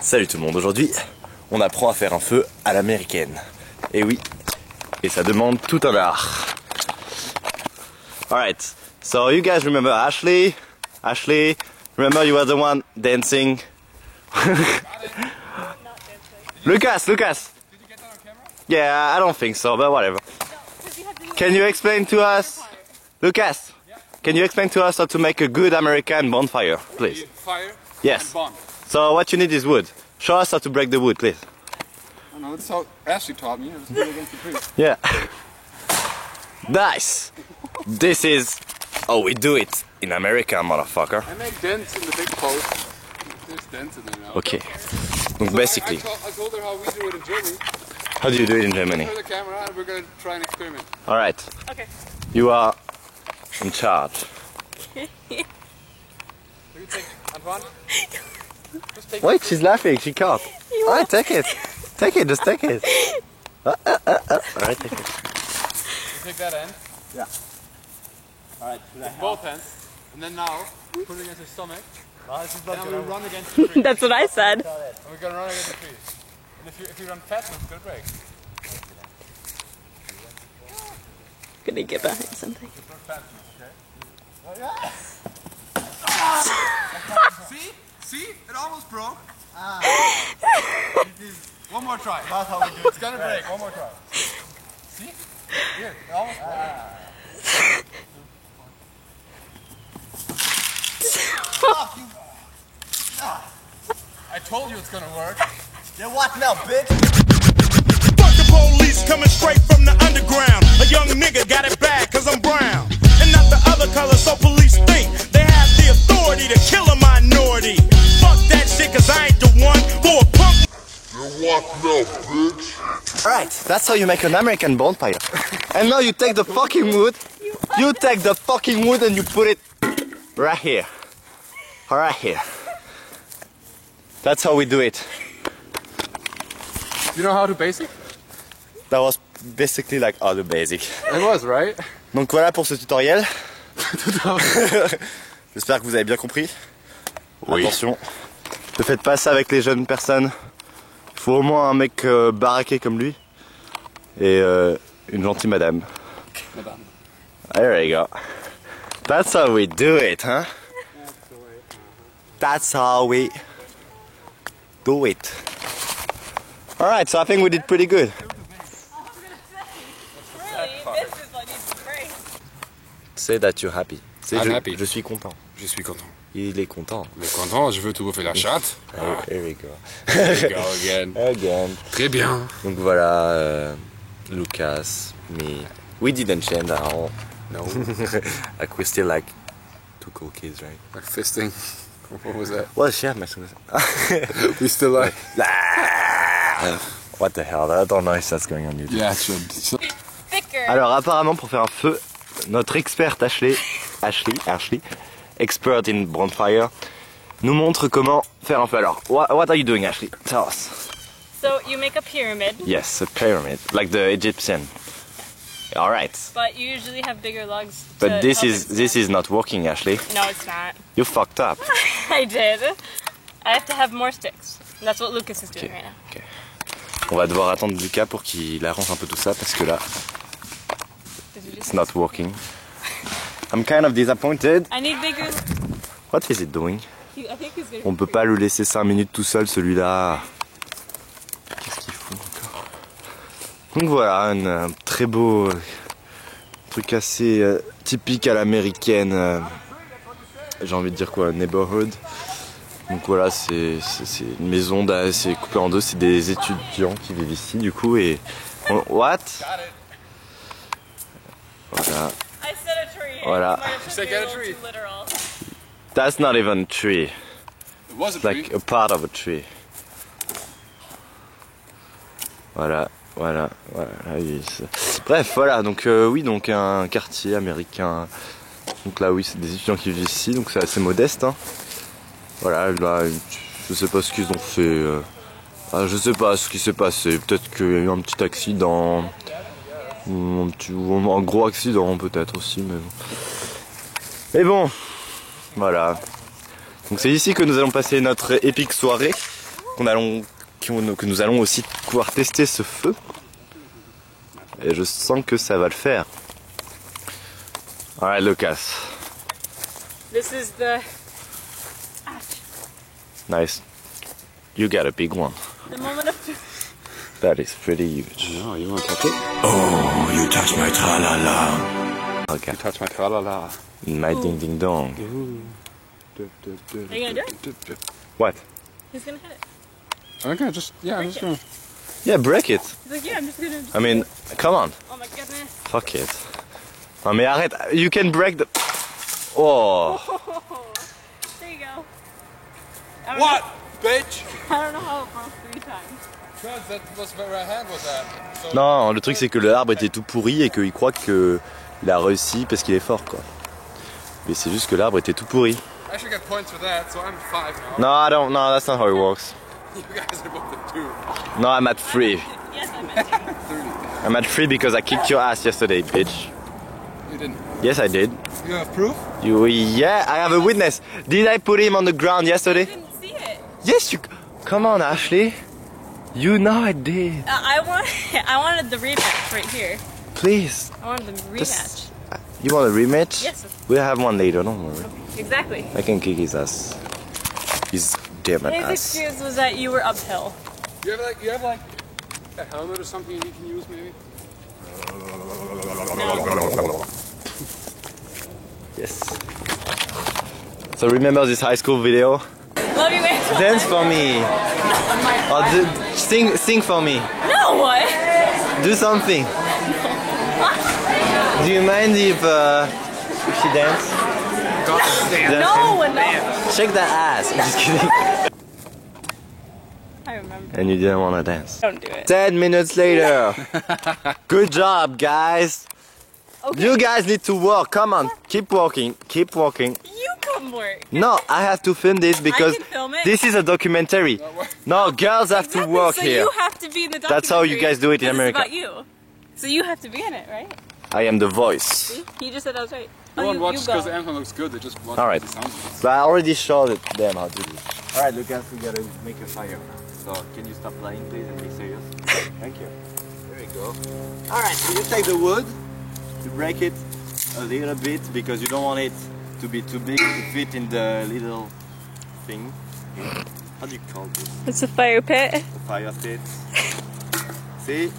Salut tout le monde, aujourd'hui on apprend à faire un feu à l'américaine. Et oui, et ça demande tout un art. Alright, so you guys remember Ashley? Ashley, remember you were the one dancing? Lucas! Did you get that on camera? Yeah, I don't think so, but whatever. Can you explain to us? Lucas, can you explain to us how to make a good American bonfire, please? Fire Yes. and bond. So what you need is wood. Show us how to break the wood, please. I know, that's how Ashley taught me. Just put it against the tree. Yeah. Nice. This is how we do it in America, motherfucker. I make dents in the big post. There's dents in there now. Okay. Donc So basically, I told her how we do it in Germany. how do you do it in Germany? Turn the camera and we're gonna try an experiment. All right. Okay. You are in charge. Will you take Antoine? Just take Wait, she's laughing. She can't. All right, take it. Take it. Just take it. All right, take it. You take that end. Yeah. All right. With both hands. And then now, put it against your stomach. And then we'll run against the tree. That's what I said. And we're gonna run against the tree. And if you run fast enough, it's gonna break. Gonna get behind something. Just run fast enough, okay? See? See? It almost broke. One more try. That's how we do it. It's gonna break. One more try. See? Here, it almost broke. I told you it's gonna work. Yeah, what now, bitch? Fuck the police coming straight from the underground. A young nigga got it bad cause I'm brown. And not the other color, so police think they have the authority to kill a minority. Fuck that shit cause I ain't the one for a punk. Alright, that's how you make an American bonfire. And now you take the fucking wood. You take the fucking wood and you put it right here. Right here. That's how we do it. You know how to basic? That was basically like all the basic. It was, right? Donc voilà pour ce tutoriel. J'espère que vous avez bien compris. Oui. Attention, ne faites pas ça avec les jeunes personnes. Il faut au moins un mec baraqué comme lui. Et une gentille madame. Madame. There you go. That's how we do it, huh? That's how we do it. Alright, so I think we did pretty good. Say that you're happy. Say I'm happy. Je suis content. Je suis content. Il est content. Mais content, je veux tout bouffer la chatte. Here we go. There you go again. Again. Très bien. Donc voilà, Lucas, me. We didn't change at all. No. Like we're still like two cool kids, right? Like fisting. What was that? Well, shit, my son. We still like. What the hell? I don't know if that's going on YouTube. Yeah, it should. Alors apparemment pour faire un feu, notre experte Ashley, expert in bonfire, nous montre comment faire un feu. Alors, what are you doing, Ashley? Tell us. So you make a pyramid. Yes, a pyramid, like the Egyptian. All right. But you usually have bigger logs. But this is not working, Ashley. No, it's not. You fucked up. I did. I have to have more sticks. That's what Lucas is doing right now. Okay. On va devoir attendre Lucas pour qu'il arrange un peu tout ça parce que là, it's not working. I'm kind of disappointed. I need bigger. What is it doing? I think he's gonna. On peut pas le laisser 5 minutes tout seul, celui-là. Qu'est-ce qu'il fout encore? Donc voilà, un très beau truc assez typique à l'américaine. J'ai envie de dire quoi, neighborhood. Donc voilà, c'est une maison, c'est coupé en deux, c'est des étudiants qui vivent ici du coup et... What? Voilà. I said a tree. Voilà. You said get a tree. Literal. That's not even a tree. It was a It's tree. like a part of a tree. Voilà. Bref, voilà, donc oui, donc un quartier américain. Donc là, oui, c'est des étudiants qui vivent ici, donc c'est assez modeste. Hein. Voilà, là, je sais pas ce qu'ils ont fait. Je sais pas ce qui s'est passé. Peut-être qu'il y a eu un petit accident. Ou un gros accident, peut-être aussi, mais bon. Mais bon, voilà. Donc c'est ici que nous allons passer notre épique soirée. que nous allons aussi pouvoir tester ce feu. Et je sens que ça va le faire. Alright, Lucas. This is the Nice. You got a big one. moment of truth. That is pretty huge. Oh, you want to touch it? Oh, you touch my tra-la-la. Okay. You touch my tra-la-la. My ding ding dong. Are you gonna do it? What? He's gonna hit it. I'm gonna just, I'm just gonna. Yeah, break it. He's like, yeah, I'm just gonna. I mean, come on. Oh my goodness. Fuck it. Non mais arrête. You can break the... Oh. There you go. I don't What, bitch? Know, I don't know how it broke 3 times. Because that was where my hand was at. So Non, le truc c'est que le arbre était tout pourri et qu'il croit que il a réussi parce qu'il est fort quoi. Mais c'est juste que l'arbre était tout pourri. I should get points for that, so I'm at 5 now. No, I don't. No, that's not how it works. You guys are both at 2. No, I'm at 3. Yes, I meant to. 30. I'm at 3 because I kicked your ass yesterday, bitch. You didn't. Yes, I did. You have proof? Yeah, I have a witness. Did I put him on the ground yesterday? I didn't see it. Yes, you. Come on, Ashley. You know I did. I wanted the rematch right here. Please. I wanted the rematch. Just- You want a rematch? Yes. We'll have one later, don't worry. Exactly. I can kick his ass. His damn His ass. excuse was that you were uphill. You have like a helmet or something you can use maybe? Yes. So remember this high school video? Love you, Antoine. Dance for me. Or sing for me. No, what? Do something. Do you mind if she dance? No, no. Shake that ass. I'm just kidding. I remember. And you didn't want to dance. Don't do it. 10 minutes later. Good job, guys. Okay. You guys need to work. Come on, keep working. Keep working. You come work. No, I have to film this because can film it. this is a documentary. No, girls have to Exactly, work so here. you have to be in the documentary. That's how you guys do it in This America. is about you. So you have to be in it, right? I am the voice. See? He just said I was right. No one you watches go. because Anton looks good, they just watch Alright. the sounds. But I already showed them how to do it. Alright, Lucas, we gotta make a fire now. So, can you stop lying, please, and be serious? Thank you. There we go. Alright, so you take the wood, you break it a little bit because you don't want it to be too big to fit in the little thing. How do you call this? It's a fire pit. The fire pit. See?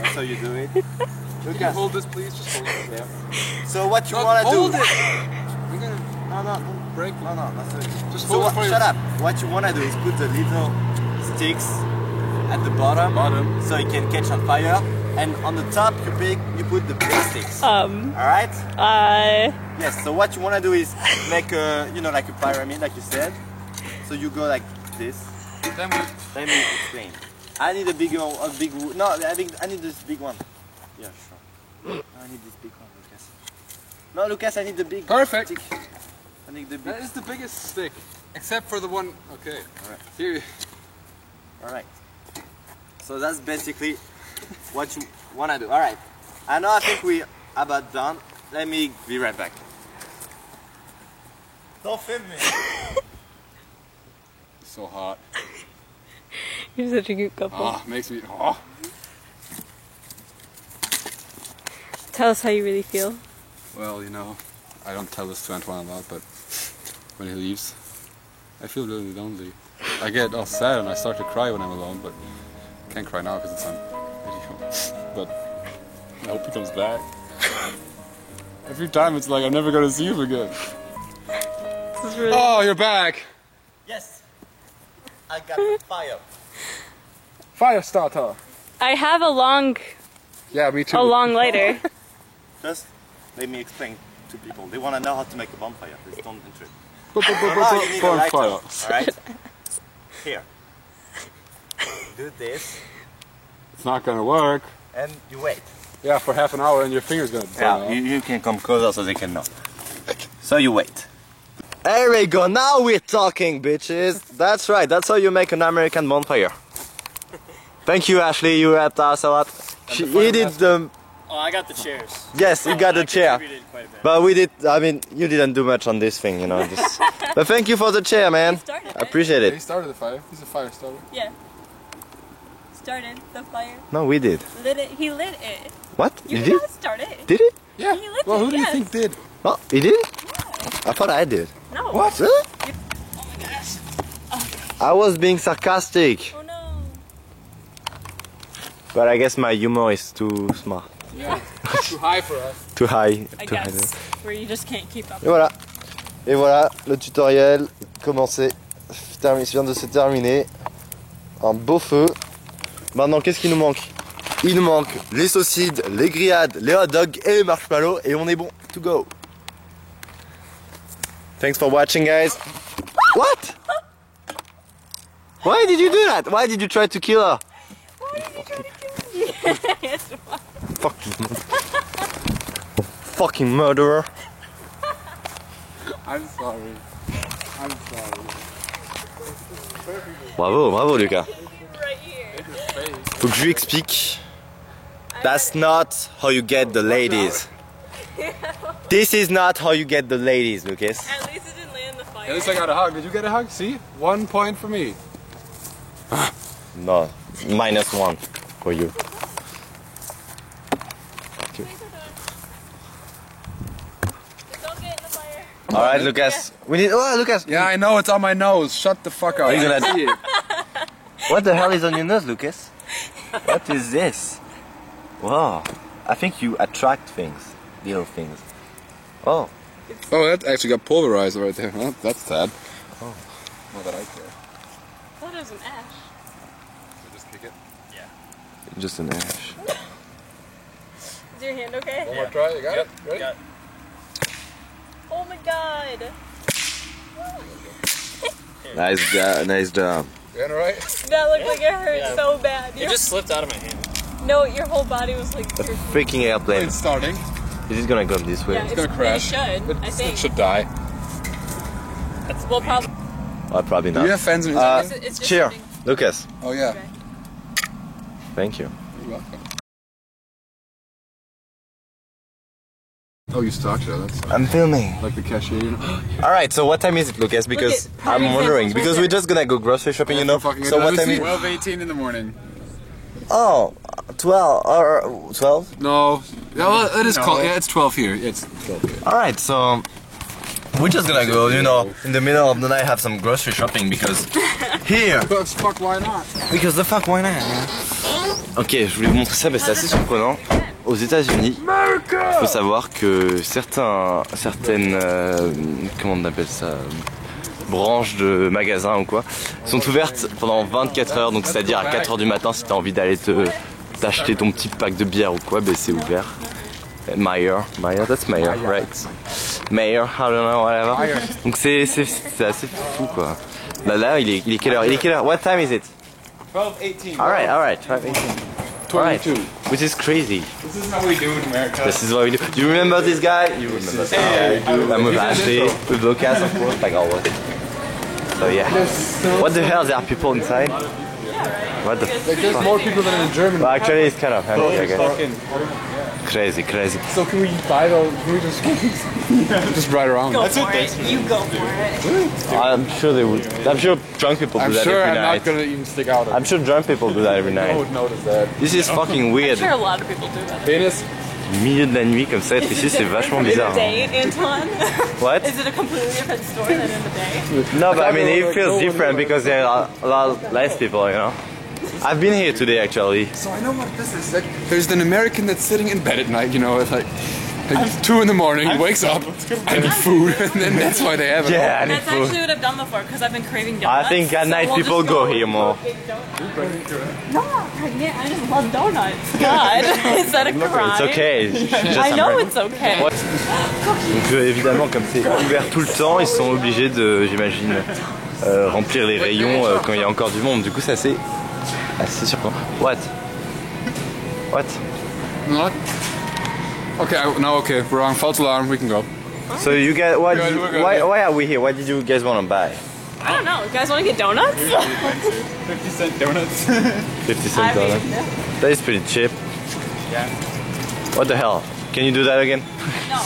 That's how you do it. Can you hold this please? Just hold it. Yeah. So what you Not wanna do? hold it! I'm gonna No, don't break No, that's it. Just So hold what, it for shut up. What you wanna do is put the little sticks at the bottom, so it can catch on fire, and on the top you put the big sticks. Alright? Yes, so what you wanna do is make a, like a pyramid, like you said. So you go like this. Then Let me explain. I need a big wood. No, I need this big one. Yeah, sure. I need this big one, Lucas. No, Lucas, I need the big Perfect. stick. I need the big. that is the biggest stick. Except for the one, okay. Alright. Here. Alright. So that's basically what you wanna do. Alright. I think we're about done. Let me be right back. Don't film me. So hot. You're such a good couple. Ah, makes me, oh. Tell us how you really feel. Well, I don't tell this to Antoine a lot, but when he leaves, I feel really lonely. I get all sad and I start to cry when I'm alone, but I can't cry now because it's on video. But I hope he comes back. Every time it's like I'm never going to see him again. This is really Oh, you're back! Yes. I got the fire. Fire starter! I have a long Yeah, me too. lighter. Just let me explain to people. They wanna know how to make a bonfire. Please don't enter it. You need a lighter. Bonfire. Alright? Here. Do this It's not gonna work. and you wait. Yeah, for half an hour and your finger's gonna burn off. You can come closer so they can know. So you wait. There we go, now we're talking, bitches. That's right, that's how you make an American bonfire. Thank you, Ashley, you helped us a lot. She edited the Oh, I got the chairs. Yes, you got the I chair. contributed quite a bit. But we did, I mean, you didn't do much on this thing, you know. Just, but thank you for the chair, man. Started I it. appreciate He it. started the fire. He's a fire starter. Yeah. Started the fire. No, we did. Lit it. He lit it. What? You You did did? not start it. Did it? Yeah. He lit Well, it, who do you yes. think did? Oh, he did? I thought I did. No. What? Really? Oh my gosh. I was being sarcastic. Oh no. But I guess my humor is too smart. Yeah. Too high for us. Too high. I Too high. guess. Where you just can't keep up. Et voilà. Et voilà, le tutoriel commencé. Il vient de se terminer. Un beau feu. Maintenant, qu'est-ce qui nous manque? Il nous manque les saucisses, les grillades, les hot dogs et les marshmallows. Et on est bon. To go. Thanks for watching, guys. What? Why did you do that? Why did you try to kill her? Why did you try to kill me? Fucking, fucking murderer. I'm sorry. I'm sorry. Bravo, bravo, Lucas. Right here. Faut que je lui explique. That's not how you get the ladies. This is not how you get the ladies, Lucas. At least it didn't land the fire. At least I got a hug. Did you get a hug? See? 1 point for me. No, -1 for you. Don't get in the fire. Alright, Lucas. We need. Oh, Lucas. Yeah, I know it's on my nose. Shut the fuck up. Are you gonna- I see it. What the hell is on your nose, Lucas? What is this? Wow. I think you attract things. Little things. Oh. Oh, that actually got pulverized right there. Well, that's sad. Oh. Not that I care. I thought it was an ash. So just kick it. Just an ash. Is your hand okay? One more try. You got it? Ready? Got it. Oh my god. Nice job. You alright? That looked like it hurt Yeah. so bad. It just slipped out of my hand. No, your whole body was like. A freaking airplane. It's starting. Is it gonna go this way? Yeah, It's gonna crash. It should, I It think. should die. Well, probably. Oh, probably Do not. you have fans in Uh, It's just cheer, something- Lucas. Oh yeah. Okay. Thank you. You're welcome. Oh, you stalked her. That's I'm filming. like the cashier. You know? Alright, so what time is it, Lucas? Because at prime I'm wondering. examples Because right we're there. just gonna go grocery shopping, you know. Fucking So what time is it? 12:18 in the morning. Oh, 12 or 12? No. Yeah, well, it is called. Yeah, it's 12 here. It's 12 here. Alright, so we're just gonna go, you know, in the middle of the night have some grocery shopping because here. But fuck, why not? Because the fuck, why not? Ok, je voulais vous montrer ça, mais c'est assez surprenant. Aux États-Unis, il faut savoir que certaines, comment on appelle ça, branches de magasins ou quoi, sont ouvertes pendant 24 heures, donc c'est-à-dire à 4 heures du matin, si t'as envie d'aller t'acheter ton petit pack de bière ou quoi, ben c'est ouvert. Meyer, that's Meyer, right? Meyer, I don't know, whatever. Donc c'est assez fou quoi. Là, il est quelle heure? Il est quelle heure? What time is it? 12:18. Alright, 5:18. Alright, 22. which is crazy. This is how we do in America. This is what we do. Do you remember this guy? You remember this guy? I'm with Ashley, with Lucas, of course, like always. So yeah. What the hell? There are people inside? What the Like, there's more people than in Germany. Well, actually, it's kind of handy, I guess. Fucking- Crazy. So can we buy those? Can we just ride around? Go for it. You go for it. I'm sure they would. I'm sure drunk people do I'm that sure every I'm not night. gonna even stick out. I'm sure drunk people do that every I night. would notice that. This is fucking weird. I'm sure a lot of people do that. Penis. Milieu de la nuit comme ça, être ici, c'est vachement bizarre. In the day, Antoine? What? Is it a completely different story than in the day? No, but I mean, it feels different because there are a lot less people, you know. I've been here today, actually. So I know what this is. Like, there's an American that's sitting in bed at night, you know, it's like 2 in the morning, he wakes up, I need food, and then that's why they have it. Yeah, I need That's actually food. what I've done before because I've been craving donuts. I think at so night we'll people just go here more. No, I'm not pregnant. I just love donuts. God, is that a crime? It's okay. I know it's okay. What? Donc évidemment, comme c'est ouvert tout le temps, ils sont obligés de, j'imagine, remplir les rayons quand il y a encore du monde. Du coup, c'est assez surprenant. What? Not? Okay, no, okay, wrong, false alarm, we can go. So you guys, We're good, why yeah. are we here? What did you guys want to buy? I don't know. You guys want to get donuts? 50-cent donuts. 50 cent I mean, donut. That is pretty cheap. Yeah. What the hell? Can you do that again? No.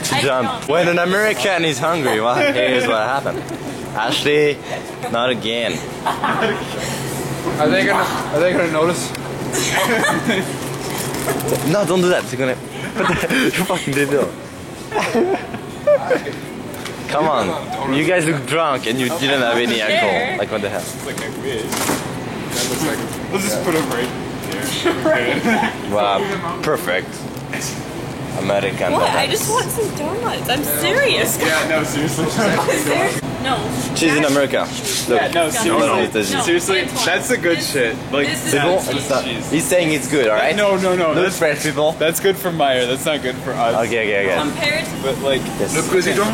To jump. When an American is hungry, well, here's what happened. Ashley, not again. Are they gonna notice? No, don't do that. They're gonna. You fucking debile. Come on. You guys look drunk and you didn't have any alcohol. Like what the hell? It's like a wish. That looks like. Let's just put them right here. Wow, perfect. American. What? I just want some donuts. I'm serious. Yeah, no, seriously. No. She's in America. Look. Yeah, no, seriously. No. Seriously, Antoine. that's the good shit. Like, This is C'est bon? good. It's not- He's saying it's good, alright? no. Look, French people. That's good for Meyer. That's not good for us. Okay. Compared to But like, Yes. le président.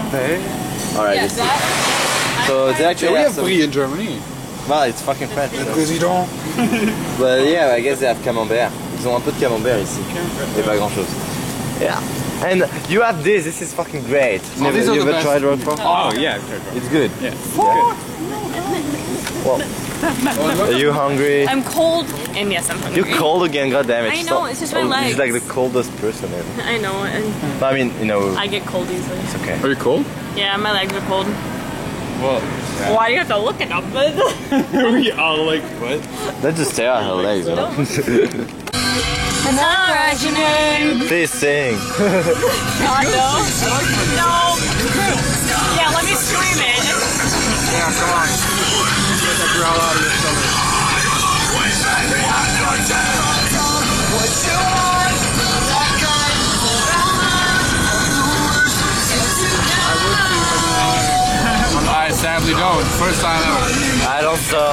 Alright, yeah, let's see. that. So they actually We have have some. brie in Germany. Well, it's fucking French. So. Président. But yeah, I guess they have camembert. Ils ont un peu de camembert ici. Et pas grand chose. Yeah. And you have this. This is fucking great. Oh, these are you the ever best. tried Roquefort? Oh yeah, I've tried brie. It's good. Yeah. Well, are you hungry? I'm cold, and yes, I'm hungry. You're cold again, goddammit. I know, it's just my legs. He's like the coldest person ever. I know, and I mean, you know, I get cold easily. it's okay. Are you cold? Yeah, my legs are cold. Well, Why do you have to look at them? we all like what? Let's just stare at her legs, you know? Please sing. No. Yeah, let me scream it. Yeah, come on. Get that growl out of your stomach. I sadly don't. First time ever. I don't know.